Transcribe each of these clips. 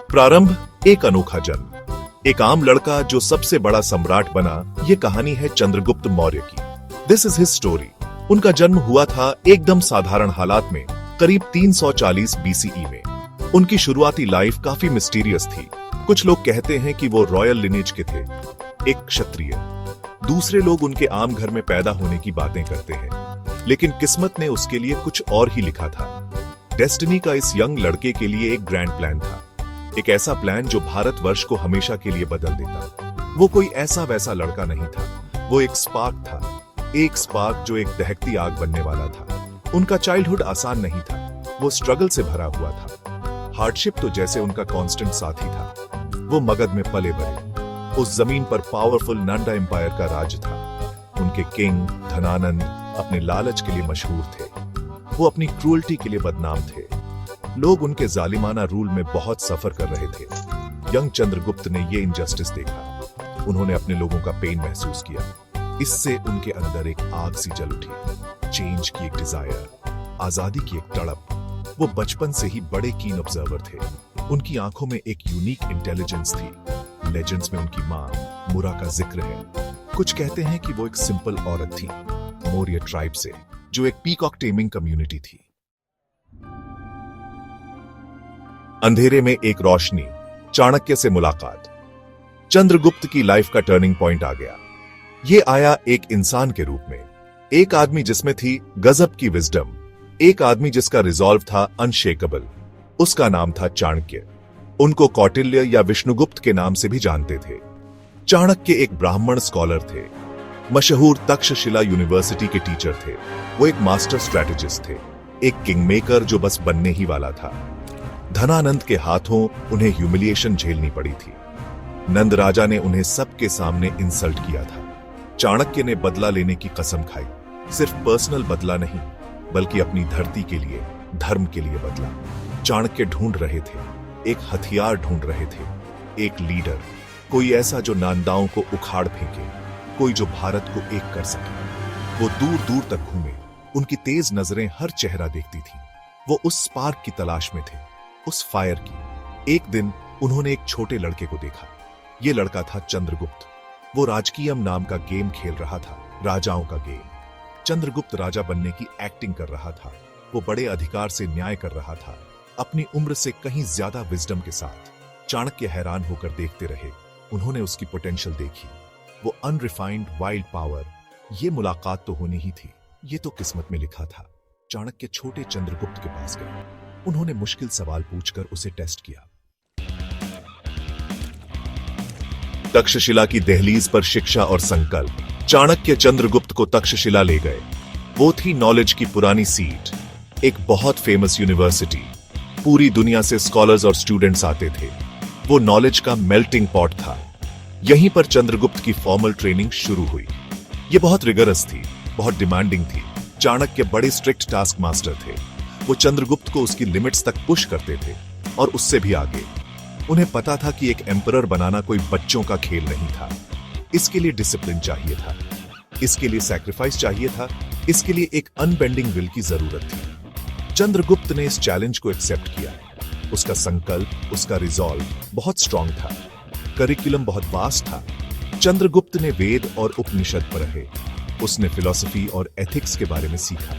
प्रारंभ, एक अनोखा जन्म। एक आम लड़का जो सबसे बड़ा सम्राट बना। ये कहानी है चंद्रगुप्त मौर्य की। This is his story. उनका जन्म हुआ था एकदम साधारण हालात में, करीब 340 बीसीई में। उनकी शुरुआती लाइफ काफी मिस्टीरियस थी। कुछ लोग कहते हैं कि वो रॉयल लिनेज के थे, एक क्षत्रिय। दूसरे लोग उनके आम घर में पैदा होने की बातें करते हैं, लेकिन किस्मत ने उसके लिए कुछ और ही लिखा था। डेस्टिनी का इस यंग लड़के के लिए एक ग्रैंड प्लान था, एक ऐसा प्लान जो भारतवर्ष को हमेशा के लिए बदल देता। वो कोई ऐसा वैसा लड़का नहीं था, वो एक स्पार्क था, एक स्पार्क जो एक दहकती आग बनने वाला था। उनका चाइल्डहुड आसान नहीं था, वो स्ट्रगल से भरा हुआ था। हार्डशिप तो जैसे उनका कांस्टेंट साथी था। वो मगध में पले बड़े। उस जमीन पर पावरफुल नंदा एम्पायर का राज था। उनके किंग धनानंद अपने लालच के लिए मशहूर थे। वो अपनी क्रूअल्टी के लिए बदनाम थे। लोग उनके जालिमाना रूल में बहुत सफर कर रहे थे। यंग चंद्रगुप्त ने ये इनजस्टिस देखा। उन्होंने अपने लोगों का पेन महसूस किया। इससे उनके अंदर एक आग सी जल उठी। चेंज की एक डिजायर, आजादी की एक तड़प। वो बचपन से ही बड़े कीन ऑब्जर्वर थे। उनकी आंखों में एक यूनिक इंटेलिजेंस थी। लेजेंड्स में उनकी मां मुरा का जिक्र है। कुछ कहते हैं कि वो एक सिंपल औरत थी, मौर्य ट्राइब से, जो एक पीकॉक टेमिंग कम्युनिटी थी। अंधेरे में एक रोशनी, चाणक्य से मुलाकात। चंद्रगुप्त की लाइफ का टर्निंग पॉइंट आ गया। ये आया एक इंसान के रूप में, एक आदमी जिसमें थी गजब की विजडम, एक आदमी जिसका रिजॉल्व था अनशेकेबल। उसका नाम था चाणक्य। उनको कौटिल्य या विष्णुगुप्त के नाम से भी जानते थे। चाणक्य एक ब्राह्मण स्कॉलर थे, मशहूर तक्षशिला यूनिवर्सिटी के टीचर थे। वो एक मास्टर स्ट्रेटेजिस्ट थे, एक किंगमेकर जो बस बनने ही वाला था। धनानंद के हाथों उन्हें ह्यूमिलिएशन झेलनी पड़ी थी। नंद राजा ने उन्हें सबके सामने इंसल्ट किया था। चाणक्य ने बदला लेने की कसम खाई। सिर्फ पर्सनल बदला नहीं, बल्कि अपनी धरती के लिए, धर्म के लिए बदला। चाणक्य ढूंढ रहे थे, एक हथियार ढूंढ रहे थे, एक लीडर, कोई ऐसा जो नांदाओं को उखाड़ फेंके, कोई जो भारत को एक कर सके। वो दूर दूर तक घूमे। उनकी तेज नजरें हर चेहरा देखती थी। वो उस स्पार्क की तलाश में थे, उस फायर की। एक दिन उन्होंने एक छोटे लड़के को देखा। ये लड़का था चंद्रगुप्त। वो राजकीयम नाम का गेम खेल रहा था, राजाओं का गेम। चंद्रगुप्त राजा बनने की एक्टिंग कर रहा था। वो बड़े अधिकार से न्याय कर रहा था, अपनी उम्र से कहीं ज्यादा विजडम के साथ। चाणक्य हैरान होकर देखते रहे। उन्होंने उसकी पोटेंशियल देखी, वो अनरिफाइंड वाइल्ड पावर। ये मुलाकात तो होनी ही थी, ये तो किस्मत में लिखा था। चाणक्य छोटे चंद्रगुप्त के पास गए। उन्होंने मुश्किल सवाल पूछकर उसे टेस्ट किया। तक्षशिला की दहलीज पर शिक्षा और संकल्प। चाणक्य चंद्रगुप्त को तक्षशिला ले गए। वो थी नॉलेज की पुरानी सीट, एक बहुत फेमस यूनिवर्सिटी। पूरी दुनिया से स्कॉलर्स और स्टूडेंट्स आते थे। वो नॉलेज का मेल्टिंग पॉट था। यहीं पर चंद्रगुप्त की फॉर्मल ट्रेनिंग शुरू हुई। ये बहुत रिगरस थी, बहुत डिमांडिंग थी। चाणक्य बड़े स्ट्रिक्ट टास्क मास्टर थे। वो चंद्रगुप्त को उसकी लिमिट्स तक पुश करते थे, और उससे भी आगे। उन्हें पता था कि एक एम्परर बनाना कोई बच्चों का खेल नहीं था। इसके लिए डिसिप्लिन चाहिए था, इसके लिए सैक्रिफाइस चाहिए था, इसके लिए एक अनबेंडिंग विल की जरूरत थी। चंद्रगुप्त ने इस चैलेंज को एक्सेप्ट किया। उसका संकल्प, उसका रिजॉल्व बहुत स्ट्रांग था। करिकुलम बहुत वास्ट था। चंद्रगुप्त ने वेद और उपनिषद पढ़े। उसने फिलॉसफी और एथिक्स के बारे में सीखा।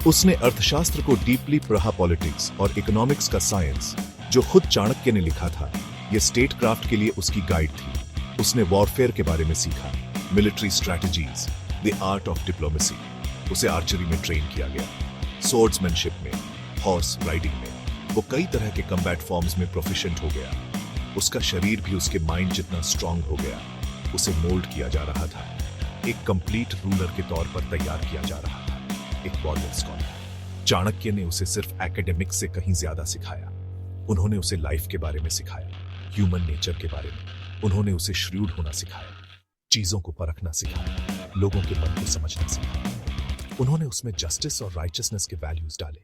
उसने अर्थशास्त्र को डीपली पढ़ा, पॉलिटिक्स और इकोनॉमिक्स का साइंस जो खुद चाणक्य ने लिखा था। यह स्टेट क्राफ्ट के लिए उसकी गाइड थी। उसने वॉरफेयर के बारे में सीखा, military strategies, the art of diplomacy. उसे आर्चरी में ट्रेन किया गया, स्वॉर्ड्समैनशिप में, हॉर्स राइडिंग में। वो कई तरह के कम्बैट फॉर्म्स में प्रोफिशिएंट हो गया। उसका शरीर भी उसके माइंड जितना स्ट्रांग हो गया। उसे मोल्ड किया जा रहा था, एक कंप्लीट रूलर के तौर पर तैयार किया जा रहा था, एक वॉरियर स्कॉलर। चाणक्य ने उसे सिर्फ एकेडमिक्स से कहीं ज्यादा सिखाया। उन्होंने उसे लाइफ के बारे में सिखाया, ह्यूमन नेचर के बारे में। उन्होंने उसे श्रूड होना सिखाया, चीजों को परखना सिखाया, लोगों के मन को समझना सिखाया। उन्होंने उसमें जस्टिस और राइचसनेस के वैल्यूज डाले।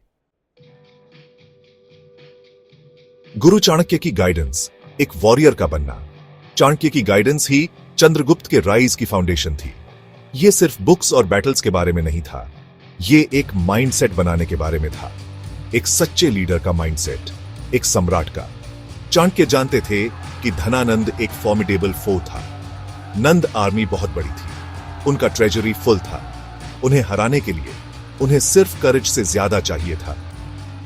गुरु चाणक्य की गाइडेंस, एक वॉरियर का बनना। चाणक्य की गाइडेंस ही चंद्रगुप्त के राइज की फाउंडेशन थी। यह सिर्फ बुक्स और बैटल्स के बारे में नहीं था, यह एक माइंडसेट बनाने के बारे में था। एक सच्चे लीडर का माइंडसेट, एक सम्राट का। चाणक्य जानते थे कि धनानंद एक फॉर्मिडेबल फो था। नंद आर्मी बहुत बड़ी थी, उनका ट्रेजरी फुल था। उन्हें हराने के लिए उन्हें सिर्फ करेज से ज्यादा चाहिए था।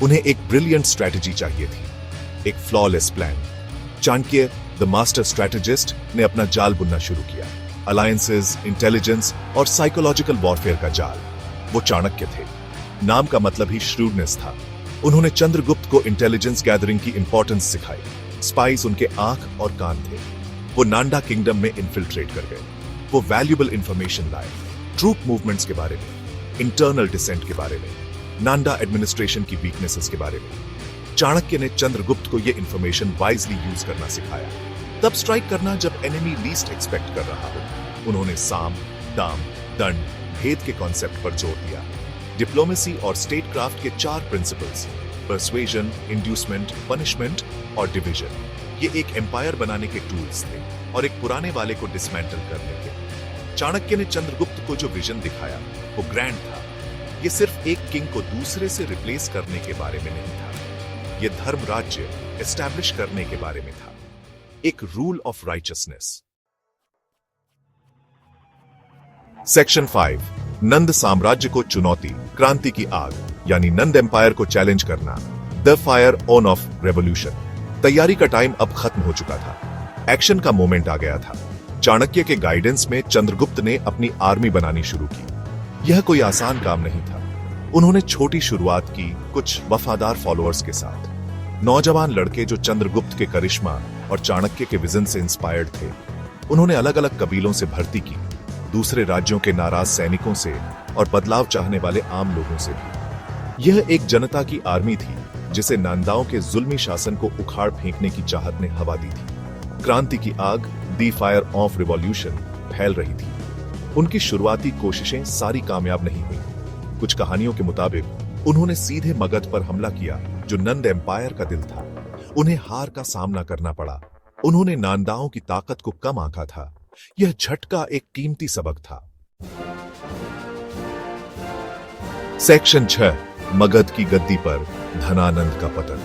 उन्हें एक ब्रिलियंट स्ट्रैटेजी चाहिए थी, एक flawless plan. Chanakya the master strategist ने अपना जाल बुनना शुरू किया। अलायंसेस, इंटेलिजेंस और साइकोलॉजिकल वॉरफेयर का जाल। वो चाणक्य थे, नाम का मतलब ही श्रूडनेस था। उन्होंने चंद्रगुप्त को इंटेलिजेंस गैदरिंग की इंपॉर्टेंस सिखाई। स्पाइस उनके आंख और कान थे। वो नांडा किंगडम में इन्फिल्ट्रेट कर गए। वो वैल्यूएबल इंफॉर्मेशन लाए, ट्रूप मूवमेंट्स के बारे में, इंटरनल डिसेंट के बारे में, नांडा एडमिनिस्ट्रेशन की वीकनेसेस के बारे में। चाणक्य ने चंद्रगुप्त को यह इंफॉर्मेशन वाइजली यूज करना सिखाया, तब स्ट्राइक करना जब एनिमी लीस्ट एक्सपेक्ट कर रहा हो। उन्होंने साम, दाम, दंड, भेद के कॉन्सेप्ट पर जोर दिया। डिप्लोमेसी और स्टेट क्राफ्ट के 4 प्रिंसिपल्स, परसुएजन, इंड्यूसमेंट, पनिशमेंट और डिवीजन, ये एक एम्पायर बनाने के टूल्स थे और एक पुराने वाले को डिसमेंटल करने के। चाणक्य ने चंद्रगुप्त को जो विजन दिखाया वो ग्रैंड था। ये सिर्फ एक किंग को दूसरे से रिप्लेस करने के बारे में नहीं था, ये धर्म राज्य एस्टैब्लिश करने के बारे में था, एक रूल ऑफ राइचियसनेस। सेक्शन 5, नंद साम्राज्य को चुनौती, क्रांति की आग, यानी नंद एम्पायर को चैलेंज करना, the fire on off revolution. तैयारी का टाइम अब खत्म हो चुका था, एक्शन का मोमेंट आ गया था। चाणक्य के गाइडेंस में चंद्रगुप्त ने अपनी आर्मी बनानी शुरू की। यह कोई आसान काम नहीं था। उन्होंने छोटी शुरुआत की, कुछ वफादार फॉलोअर्स के साथ। नौजवान लड़के जो चंद्रगुप्त के करिश्मा और चाणक्य के विजन से इंस्पायर्ड थे। उन्होंने अलग अलग कबीलों से भर्ती की, दूसरे राज्यों के नाराज सैनिकों से और बदलाव चाहने वाले आम लोगों से भी। यह एक जनता की आर्मी थी जिसे नांदाओं के जुल्मी शासन को उखाड़ फेंकने की चाहत ने हवा दी थी। क्रांति की आग, दी फायर ऑफ रिवॉल्यूशन, फैल रही थी। उनकी शुरुआती कोशिशें सारी कामयाब नहीं हुई। कुछ कहानियों के मुताबिक उन्होंने सीधे मगध पर हमला किया, जो नंद एम्पायर का दिल था। उन्हें हार का सामना करना पड़ा। उन्होंने नांदाओं की ताकत को कम आंका था। यह झटका एक कीमती सबक था। सेक्शन 6, मगध की गद्दी पर धनानंद का पतन।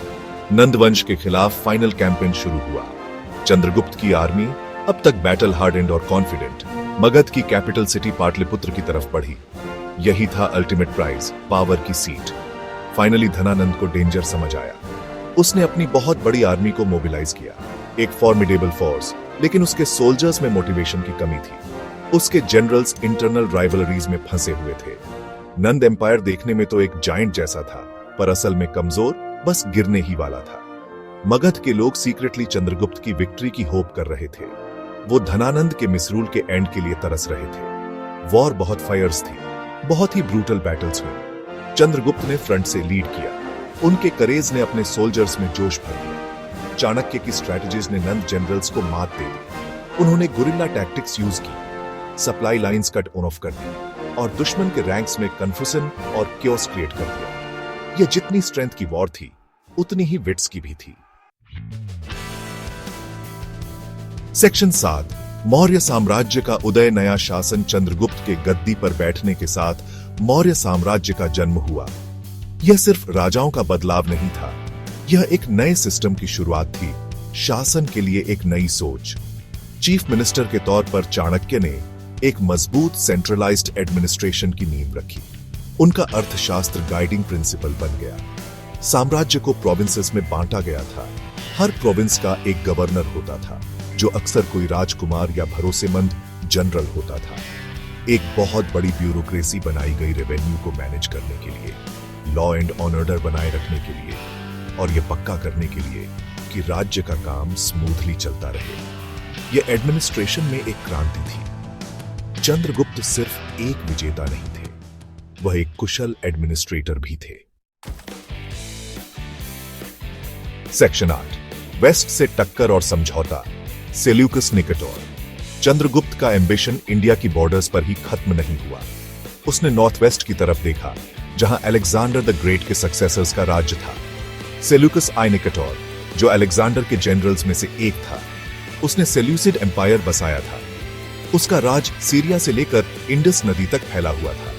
नंद वंश के खिलाफ फाइनल कैंपेन शुरू हुआ। चंद्रगुप्त की आर्मी, अब तक बैटल हार्डेंड और कॉन्फिडेंट, मगध की कैपिटल सिटी पाटलिपुत्र की तरफ बढ़ी। यही था अल्टीमेट प्राइज, पावर की सीट। फाइनली धनानंद को डेंजर समझ आया। उसने अपनी बहुत बड़ी आर्मी को मोबिलाइज किया, एक फॉर्मिडेबल फोर्स, लेकिन उसके सोल्जर्स में मोटिवेशन की कमी थी। उसके जनरल्स इंटरनल राइवलरीज में फंसे हुए थे। नंद एम्पायर देखने में तो एक जायंट जैसा था, पर असल में कमजोर, बस गिरने ही वाला था। मगध के लोग सीक्रेटली चंद्रगुप्त की विक्ट्री की होप कर रहे थे। वो धनानंद के मिसरूल के एंड के लिए तरस रहे थे। वॉर बहुत फायर्स थी, बहुत ही ब्रूटल बैटल्स हुए। चंद्रगुप्त ने फ्रंट से लीड किया। उनके करेज ने अपने सोल्जर्स में जोश भर दिया। चाणक्य की स्ट्रैटेजीज ने नंद जनरल्स को मात दे दी। उन्होंने गुरिल्ला टैक्टिक्स यूज की, सप्लाई लाइंस कट ऑफ कर दी और दुश्मन के रैंक्स में कंफ्यूजन और क्योस क्रिएट कर दिया। यह जितनी स्ट्रेंथ की वॉर थी, उतनी ही विट्स की भी थी। सेक्शन 7, मौर्य साम्राज्य का उदय। नया शासन चंद्रगुप्त के गद्दी पर बैठने के साथ मौर्य साम्राज्य का जन्म हुआ। यह सिर्फ राजाओं का बदलाव नहीं था, यह एक नए सिस्टम की शुरुआत थी, शासन के लिए एक नई सोच। चीफ मिनिस्टर के तौर पर चाणक्य ने एक मजबूत सेंट्रलाइज्ड एडमिनिस्ट्रेशन की नींव रखी। उनका अर्थशास्त्र गाइडिंग प्रिंसिपल बन गया। साम्राज्य को प्रोविंसेस में बांटा गया था। हर प्रोविंस का एक गवर्नर होता था, जो अक्सर कोई राजकुमार या भरोसेमंद जनरल होता था। एक बहुत बड़ी ब्यूरोक्रेसी बनाई गई रेवेन्यू को मैनेज करने के लिए, लॉ एंड ऑर्डर बनाए रखने के लिए, और यह पक्का करने के लिए कि राज्य का काम स्मूथली चलता रहे। यह एडमिनिस्ट्रेशन में एक क्रांति थी। चंद्रगुप्त सिर्फ एक विजेता नहीं थे, वह एक कुशल एडमिनिस्ट्रेटर भी थे। सेक्शन 8, वेस्ट से टक्कर और समझौता। Seleucus Nicator. चंद्रगुप्त का एम्बिशन इंडिया की बॉर्डर्स पर ही खत्म नहीं हुआ। उसने नॉर्थ वेस्ट की तरफ देखा, जहां अलेक्जेंडर द ग्रेट के सक्सेसर्स का राज्य था। सेल्यूकस आई निकेटर, जो अलेक्जेंडर के जनरल्स में से एक था, उसने सेल्यूसिड एम्पायर बसाया था। उसका राज सीरिया से लेकर इंडस नदी तक फैला हुआ था।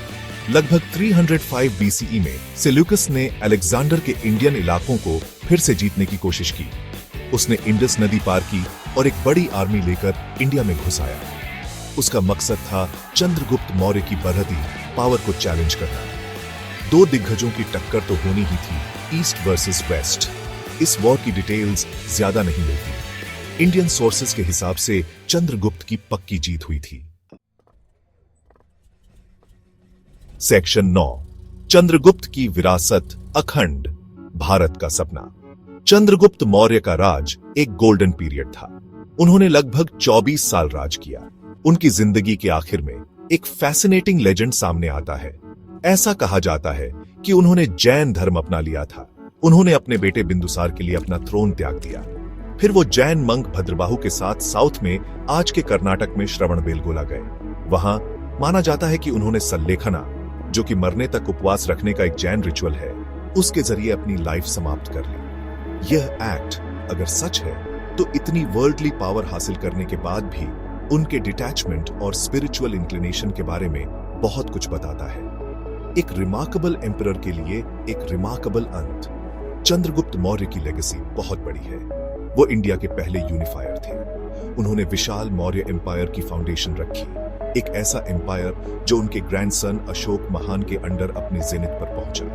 लगभग 305 बीसीई में सेल्यूकस ने अलेक्जेंडर के इंडियन इलाकों को फिर से जीतने की कोशिश की। उसने इंडस नदी पार की और एक बड़ी आर्मी लेकर इंडिया में घुस आया। उसका मकसद था चंद्रगुप्त मौर्य की बढ़ती पावर को चैलेंज करना। दो दिग्गजों की टक्कर तो होनी ही थी, ईस्ट वर्सेस वेस्ट। इस वॉर की डिटेल्स ज्यादा नहीं मिलती। इंडियन सोर्सेस के हिसाब से चंद्रगुप्त की पक्की जीत हुई थी। सेक्शन 9, चंद्रगुप्त की विरासत अखंड, भारत का सपना। चंद्रगुप्त मौर्य का राज एक गोल्डन पीरियड था। उन्होंने लगभग 24 साल राज किया। उनकी जिंदगी के आखिर में एक फैसिनेटिंग लेजेंड सामने आता है। ऐसा कहा जाता है कि उन्होंने जैन धर्म अपना लिया था। उन्होंने अपने बेटे बिंदुसार के लिए अपना थ्रोन त्याग दिया। फिर वो जैन मंक भद्रबाहु के साथ साउथ में आज के कर्नाटक में श्रवणबेलगोला गए। वहां माना जाता है कि उन्होंने सल्लेखना, जो कि मरने तक उपवास रखने का एक जैन रिचुअल है, उसके जरिए अपनी लाइफ समाप्त कर ली। यह एक्ट अगर सच है तो इतनी वर्ल्डली पावर हासिल करने के बाद भी उनके डिटैचमेंट और स्पिरिचुअल इंक्लिनेशन के बारे में बहुत कुछ बताता है। एक रिमार्केबल एम्परर के लिए एक रिमार्केबल अंत। चंद्रगुप्त मौर्य की लेगेसी बहुत बड़ी है। वो इंडिया के पहले यूनिफायर थे। उन्होंने विशाल मौर्य एम्पायर की फाउंडेशन रखी, एक ऐसा एम्पायर जो उनके ग्रैंडसन अशोक महान के अंडर अपने जेनिथ पर पहुंचा।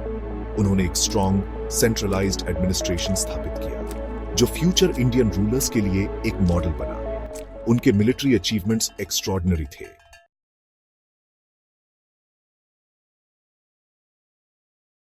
उन्होंने एक स्ट्रॉन्ग सेंट्रलाइज्ड एडमिनिस्ट्रेशन स्थापित किया, जो फ्यूचर इंडियन रूलर्स के लिए एक मॉडल बना। उनके मिलिट्री अचीवमेंट्स एक्स्ट्रॉर्डिनरी थे।